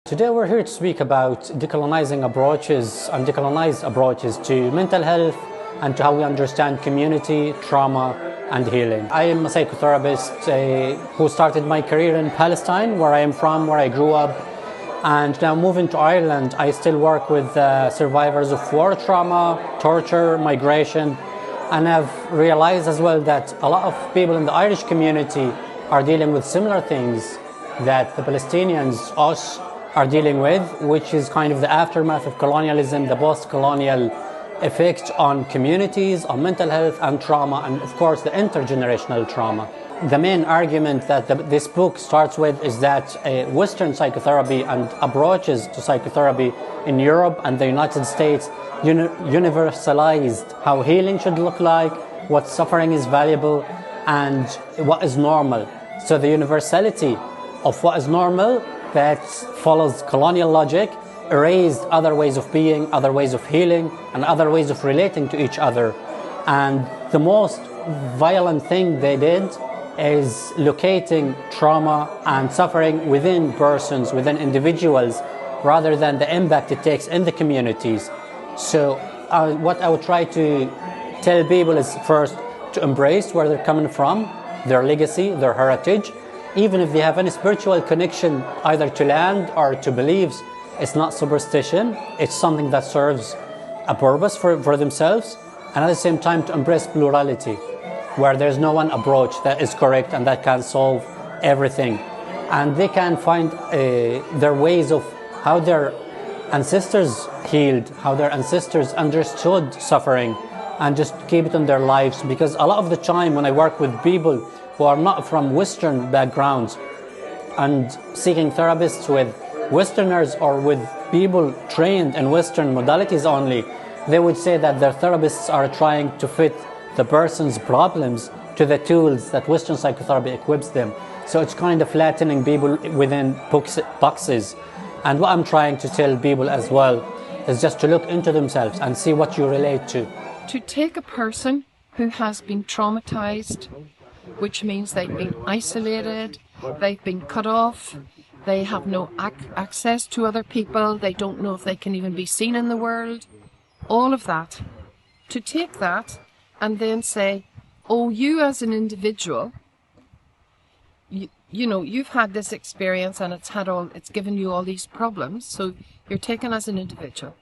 Today we're here to speak about decolonizing approaches and decolonized approaches to mental health and to how we understand community, trauma and healing. I am a psychotherapist who started my career in Palestine, where I am from, where I grew up, and now moving to Ireland. I still work with survivors of war trauma, torture, migration, and I've realized as well that a lot of people in the Irish community are dealing with similar things that the Palestinians, us, are dealing with, which is kind of the aftermath of colonialism, the post-colonial effect on communities, on mental health and trauma, and of course the intergenerational trauma. The main argument that this book starts with is that Western psychotherapy and approaches to psychotherapy in Europe and the United States universalized how healing should look like, what suffering is valuable, and what is normal. So the universality of what is normal that follows colonial logic erased other ways of being, other ways of healing, and other ways of relating to each other. And the most violent thing they did is locating trauma and suffering within persons, within individuals, rather than the impact it takes in the communities. So what I would try to tell people is first to embrace where they're coming from, their legacy, their heritage. Even if they have any spiritual connection either to land or to beliefs, it's not superstition, it's something that serves a purpose for themselves, and at the same time to embrace plurality, where there's no one approach that is correct and that can solve everything. And they can find their ways of how their ancestors healed, how their ancestors understood suffering, and just keep it in their lives. Because a lot of the time when I work with people who are not from Western backgrounds and seeking therapists with Westerners or with people trained in Western modalities only, they would say that their therapists are trying to fit the person's problems to the tools that Western psychotherapy equips them. So it's kind of flattening people within boxes. And what I'm trying to tell people as well is just to look into themselves and see what you relate to. To take a person who has been traumatized, which means they've been isolated, they've been cut off, they have no access to other people, they don't know if they can even be seen in the world, all of that. To take that and then say, oh, you as an individual, you know, you've had this experience and it's given you all these problems, so you're taken as an individual.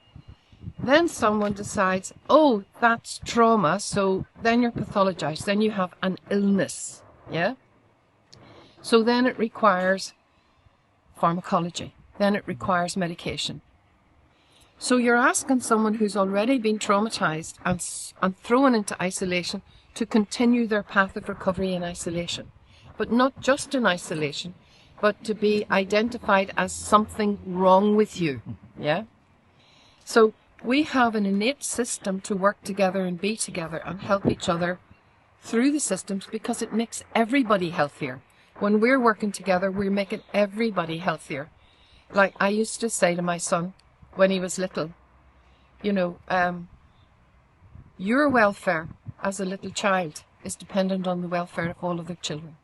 Then someone decides, oh, that's trauma, so then you're pathologized, then you have an illness, yeah? So then it requires pharmacology, then it requires medication. So you're asking someone who's already been traumatized and thrown into isolation to continue their path of recovery in isolation. But not just in isolation, but to be identified as something wrong with you, yeah? So we have an innate system to work together and be together and help each other through the systems because it makes everybody healthier. When we're working together, we're making everybody healthier. Like I used to say to my son when he was little, you know, your welfare as a little child is dependent on the welfare of all other children.